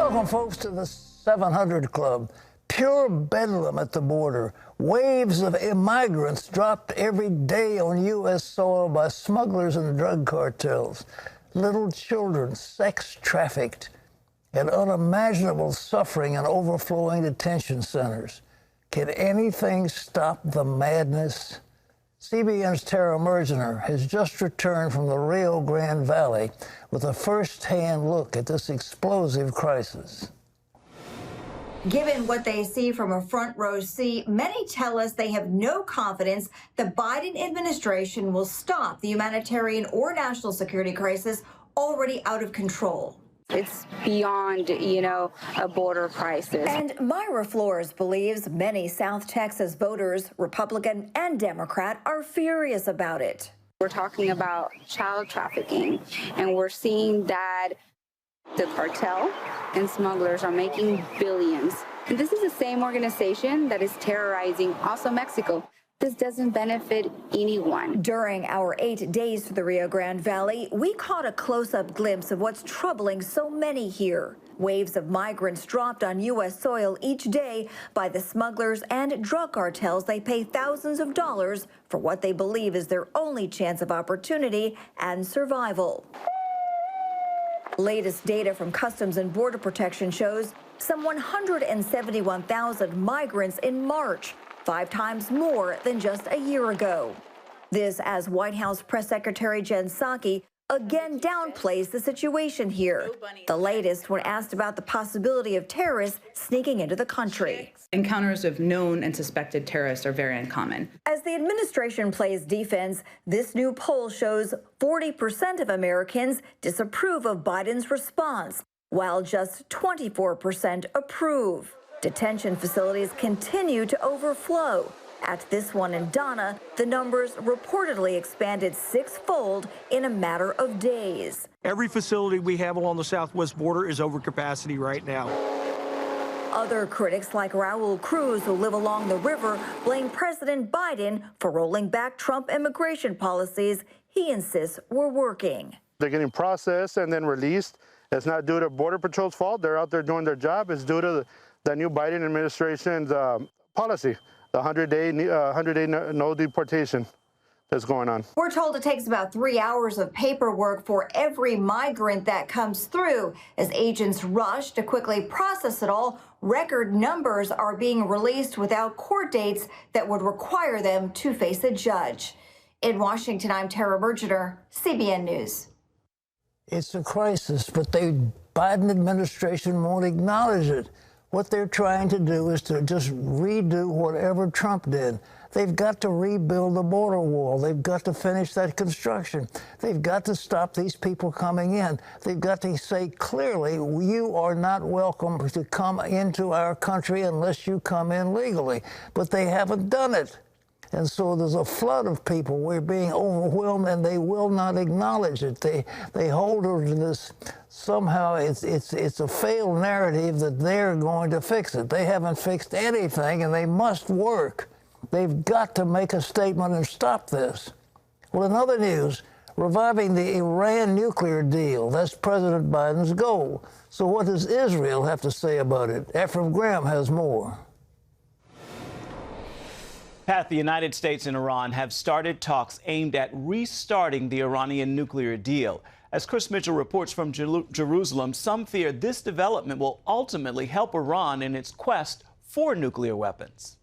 Welcome, folks, to the 700 Club. Pure bedlam at the border. Waves of migrants dropped every day on U.S. soil by smugglers and drug cartels. Little children sex trafficked, and unimaginable suffering in overflowing detention centers. Can anything stop the madness? CBN's Tara Mergener has just returned from the Rio Grande Valley with a first-hand look at this explosive crisis. Given what they see from a front row seat, many tell us they have no confidence the Biden administration will stop the humanitarian or national security crisis already out of control. It's beyond, a border crisis. And Myra Flores believes many South Texas voters, Republican and Democrat, are furious about it. We're talking about child trafficking, and we're seeing that the cartel and smugglers are making billions. And this is the same organization that is terrorizing also Mexico. This doesn't benefit anyone. During our 8 days to the Rio Grande Valley, we caught a close-up glimpse of what's troubling so many here. Waves of migrants dropped on U.S. soil each day by the smugglers and drug cartels. They pay thousands of dollars for what they believe is their only chance of opportunity and survival. Latest data from Customs and Border Protection shows some 171,000 migrants in March, 5 times more than just a year ago. This as White House Press Secretary Jen Psaki again downplays the situation here. The latest when asked about the possibility of terrorists sneaking into the country. Encounters of known and suspected terrorists are very uncommon. As the administration plays defense, this new poll shows 40% of Americans disapprove of Biden's response, while just 24% approve. Detention facilities continue to overflow. At this one in Donna, the numbers reportedly expanded 6-fold in a matter of days. Every facility we have along the southwest border is over capacity right now. Other critics like Raul Cruz, who live along the river, blame President Biden for rolling back Trump immigration policies he insists were working. They're getting processed and then released. It's not due to Border Patrol's fault. They're out there doing their job. It's due to the new Biden administration's policy, the 100-day no deportation that's going on. We're told it takes about 3 hours of paperwork for every migrant that comes through. As agents rush to quickly process it all, record numbers are being released without court dates that would require them to face a judge. In Washington, I'm Tara Mergener, CBN News. It's a crisis, but the Biden administration won't acknowledge it. What they're trying to do is to just redo whatever Trump did. They've got to rebuild the border wall. They've got to finish that construction. They've got to stop these people coming in. They've got to say clearly, you are not welcome to come into our country unless you come in legally. But they haven't done it. And so there's a flood of people. We're being overwhelmed, and they will not acknowledge it. They hold her to this. Somehow it's a failed narrative that they're going to fix it. They haven't fixed anything, and they must work. They've got to make a statement and stop this. Well, in other news, reviving the Iran nuclear deal. That's President Biden's goal. So what does Israel have to say about it? Ephraim Graham has more. Pat, the United States and Iran have started talks aimed at restarting the Iranian nuclear deal. As Chris Mitchell reports from Jerusalem, some fear this development will ultimately help Iran in its quest for nuclear weapons.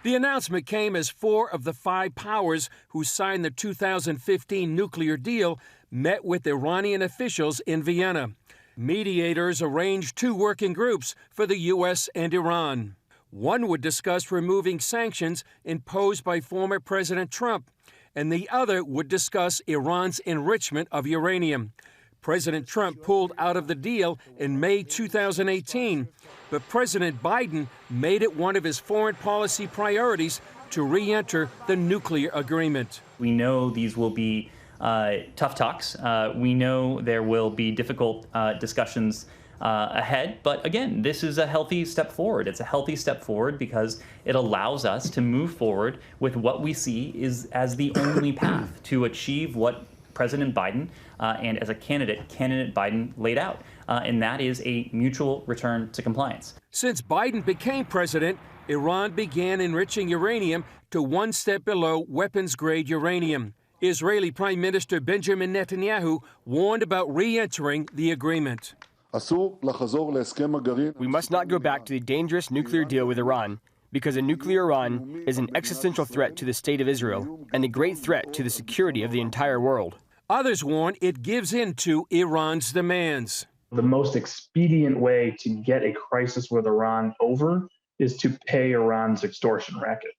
The announcement came as 4 of the 5 powers who signed the 2015 nuclear deal met with Iranian officials in Vienna. Mediators arranged 2 working groups for the U.S. and Iran. One would discuss removing sanctions imposed by former President Trump, and the other would discuss Iran's enrichment of uranium. President Trump pulled out of the deal in May 2018, but President Biden made it one of his foreign policy priorities to re-enter the nuclear agreement. We know these will be tough talks. We know there will be difficult discussions ahead. But again, this is a healthy step forward. It's a healthy step forward because it allows us to move forward with what we see is as the only path to achieve what President Biden and as a candidate Biden laid out. and that is a mutual return to compliance. Since Biden became president, Iran began enriching uranium to one step below weapons-grade uranium. Israeli Prime Minister Benjamin Netanyahu warned about re-entering the agreement. We must not go back to the dangerous nuclear deal with Iran, because a nuclear Iran is an existential threat to the state of Israel and a great threat to the security of the entire world. Others warn it gives in to Iran's demands. The most expedient way to get a crisis with Iran over is to pay Iran's extortion racket.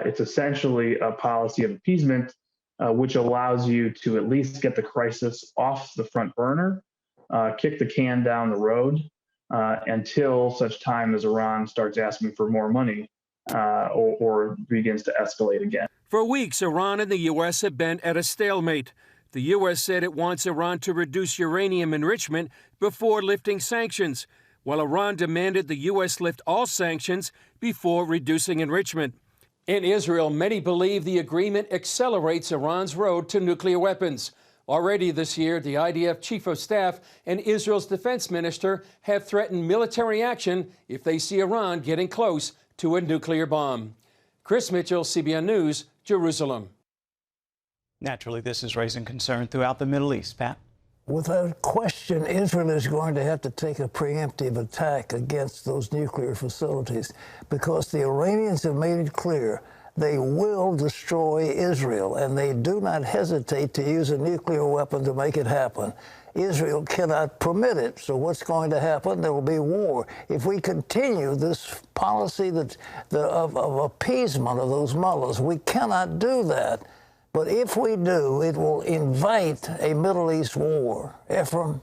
It's essentially a policy of appeasement, which allows you to at least get the crisis off the front burner, kick the can down the road until such time as Iran starts asking for more money or begins to escalate again. For weeks, Iran and the U.S. have been at a stalemate. The U.S. said it wants Iran to reduce uranium enrichment before lifting sanctions, while Iran demanded the U.S. lift all sanctions before reducing enrichment. In Israel, many believe the agreement accelerates Iran's road to nuclear weapons. Already this year, the IDF chief of staff and Israel's defense minister have threatened military action if they see Iran getting close to a nuclear bomb. Chris Mitchell, CBN News, Jerusalem. Naturally, this is raising concern throughout the Middle East. Pat? Without question, Israel is going to have to take a preemptive attack against those nuclear facilities because the Iranians have made it clear they will destroy Israel, and they do not hesitate to use a nuclear weapon to make it happen. Israel cannot permit it. So what's going to happen? There will be war. If we continue this policy of appeasement of those mullahs, we cannot do that. But if we do, it will invite a Middle East war. Ephraim?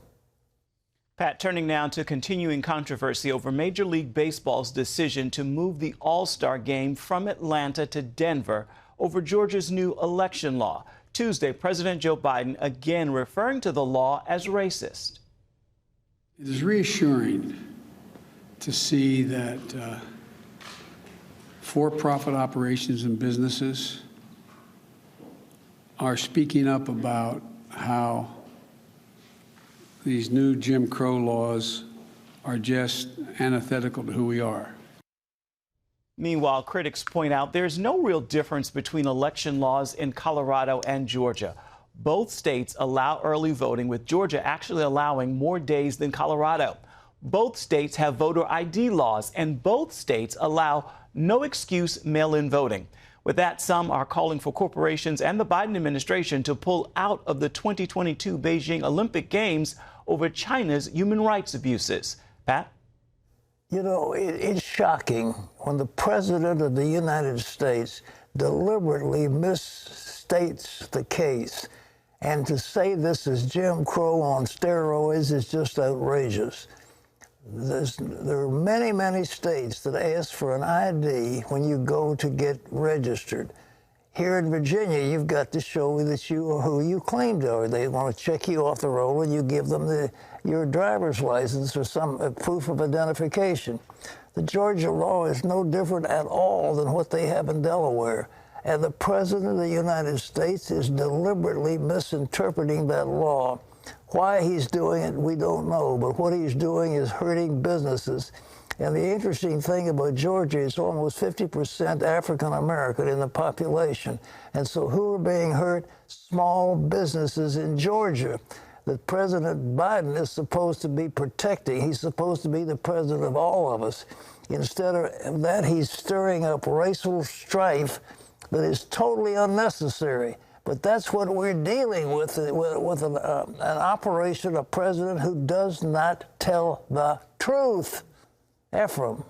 Pat, turning now to continuing controversy over Major League Baseball's decision to move the All-Star game from Atlanta to Denver over Georgia's new election law. Tuesday, President Joe Biden again referring to the law as racist. It is reassuring to see that for-profit operations and businesses are speaking up about how these new Jim Crow laws are just antithetical to who we are. Meanwhile, critics point out there's no real difference between election laws in Colorado and Georgia. Both states allow early voting, with Georgia actually allowing more days than Colorado. Both states have voter ID laws, and both states allow no excuse mail-in voting. With that, some are calling for corporations and the Biden administration to pull out of the 2022 Beijing Olympic Games over China's human rights abuses. Pat? You know, it's shocking when the President of the United States deliberately misstates the case. And to say this is Jim Crow on steroids is just outrageous. There are many, many states that ask for an ID when you go to get registered. Here in Virginia, you've got to show that you are who you claim to are. They want to check you off the roll, and you give them your driver's license or some proof of identification. The Georgia law is no different at all than what they have in Delaware. And the President of the United States is deliberately misinterpreting that law. Why he's doing it, we don't know, but what he's doing is hurting businesses. And the interesting thing about Georgia is almost 50% African-American in the population. And so who are being hurt? Small businesses in Georgia that President Biden is supposed to be protecting. He's supposed to be the president of all of us. Instead of that, he's stirring up racial strife that is totally unnecessary. But that's what we're dealing with an operation, a president who does not tell the truth. Ephraim.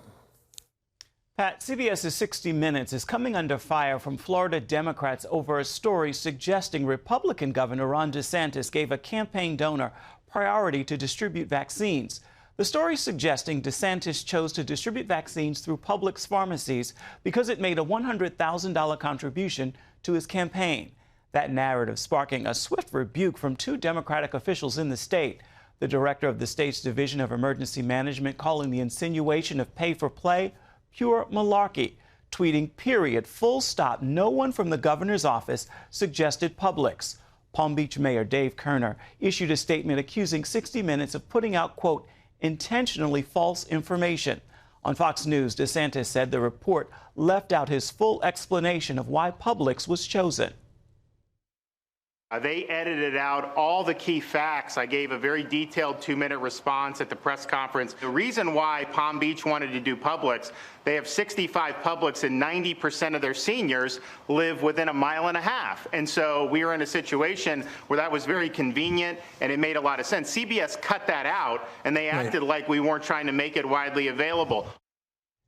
Pat, CBS's 60 Minutes is coming under fire from Florida Democrats over a story suggesting Republican Governor Ron DeSantis gave a campaign donor priority to distribute vaccines. The story suggesting DeSantis chose to distribute vaccines through Publix pharmacies because it made a $100,000 contribution to his campaign. That narrative sparking a swift rebuke from two Democratic officials in the state. The director of the state's Division of Emergency Management calling the insinuation of pay for play pure malarkey, tweeting, period, full stop, no one from the governor's office suggested Publix. Palm Beach Mayor Dave Kerner issued a statement accusing 60 Minutes of putting out, quote, intentionally false information. On Fox News, DeSantis said the report left out his full explanation of why Publix was chosen. They edited out all the key facts. I gave a very detailed 2-minute response at the press conference. The reason why Palm Beach wanted to do Publix, they have 65 Publix and 90% of their seniors live within 1.5 miles. And so we were in a situation where that was very convenient and it made a lot of sense. CBS cut that out and they acted like we weren't trying to make it widely available.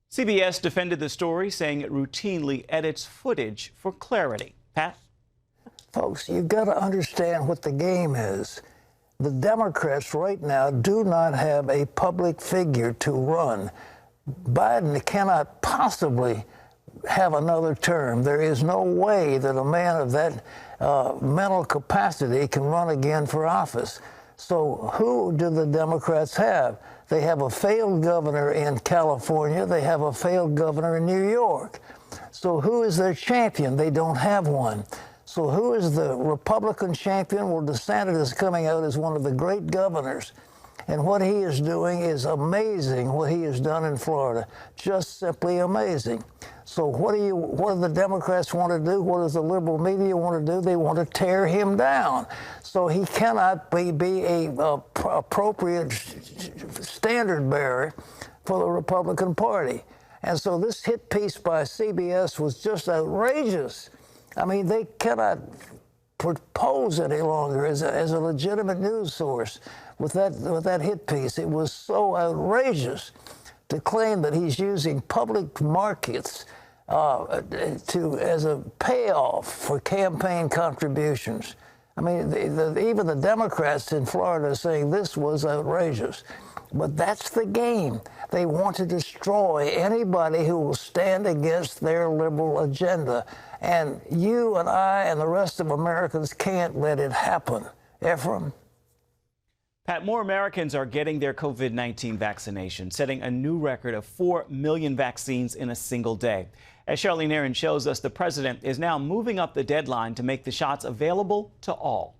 CBS defended the story, saying it routinely edits footage for clarity. Pat? Folks, you've got to understand what the game is. The Democrats right now do not have a public figure to run. Biden cannot possibly have another term. There is no way that a man of that mental capacity can run again for office. So who do the Democrats have? They have a failed governor in California. They have a failed governor in New York. So who is their champion? They don't have one. So who is the Republican champion? Well, DeSantis is coming out as one of the great governors. And what he is doing is amazing, what he has done in Florida. Just simply amazing. So what do the Democrats want to do? What does the liberal media want to do? They want to tear him down. So he cannot be a appropriate standard bearer for the Republican Party. And so this hit piece by CBS was just outrageous. I mean, they cannot propose any longer as a legitimate news source with that hit piece. It was so outrageous to claim that he's using public markets as a payoff for campaign contributions. I mean, even the Democrats in Florida are saying this was outrageous. But that's the game. They want to destroy anybody who will stand against their liberal agenda. And you and I and the rest of Americans can't let it happen. Ephraim? Pat, more Americans are getting their COVID-19 vaccination, setting a new record of 4 million vaccines in a single day. As Charlene Aaron shows us, the president is now moving up the deadline to make the shots available to all.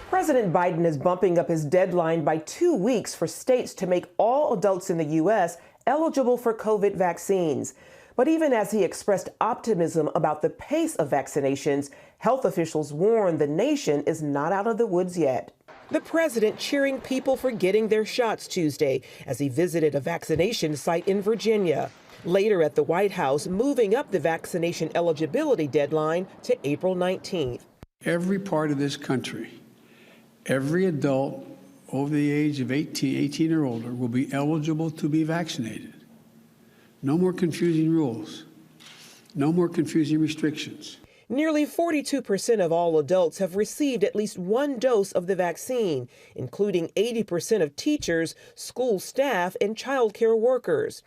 President Biden is bumping up his deadline by 2 weeks for states to make all adults in the U.S. eligible for COVID vaccines. But even as he expressed optimism about the pace of vaccinations, health officials warn the nation is not out of the woods yet. The president cheering people for getting their shots Tuesday as he visited a vaccination site in Virginia. Later at the White House, moving up the vaccination eligibility deadline to April 19th. Every part of this country, every adult over the age of 18 or older will be eligible to be vaccinated. No more confusing rules. No more confusing restrictions. Nearly 42% of all adults have received at least one dose of the vaccine, including 80% of teachers, school staff, and child care workers.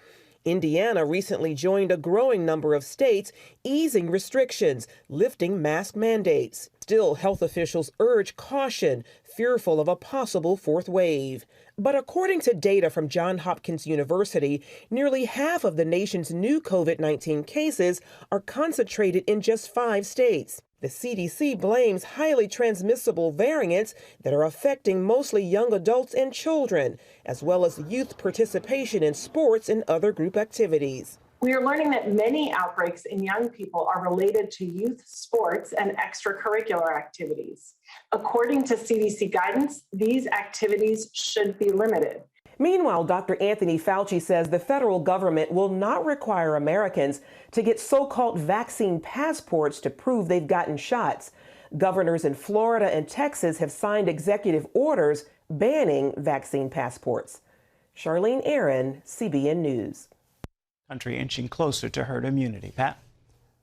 Indiana recently joined a growing number of states easing restrictions, lifting mask mandates. Still, health officials urge caution, fearful of a possible fourth wave. But according to data from Johns Hopkins University, nearly half of the nation's new COVID-19 cases are concentrated in just 5 states. The CDC blames highly transmissible variants that are affecting mostly young adults and children, as well as youth participation in sports and other group activities. We are learning that many outbreaks in young people are related to youth sports and extracurricular activities. According to CDC guidance, these activities should be limited. Meanwhile, Dr. Anthony Fauci says the federal government will not require Americans to get so-called vaccine passports to prove they've gotten shots. Governors in Florida and Texas have signed executive orders banning vaccine passports. Charlene Aaron, CBN News. Country inching closer to herd immunity. Pat?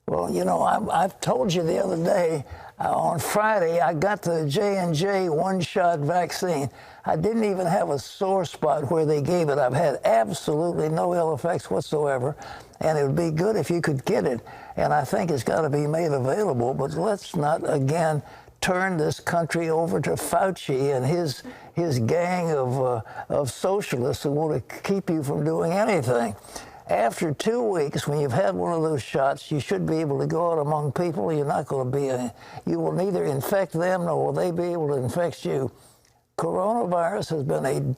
Well, you know, I've told you the other day, on Friday, I got the J&J one-shot vaccine. I didn't even have a sore spot where they gave it. I've had absolutely no ill effects whatsoever, and it would be good if you could get it. And I think it's got to be made available, but let's not, again, turn this country over to Fauci and his gang of socialists who want to keep you from doing anything. After 2 weeks, when you've had one of those shots, you should be able to go out among people. You're not going to be, you will neither infect them nor will they be able to infect you. Coronavirus has been a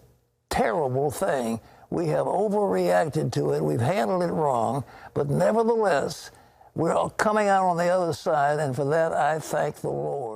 terrible thing. We have overreacted to it. We've handled it wrong. But nevertheless, we're all coming out on the other side, and for that I thank the Lord.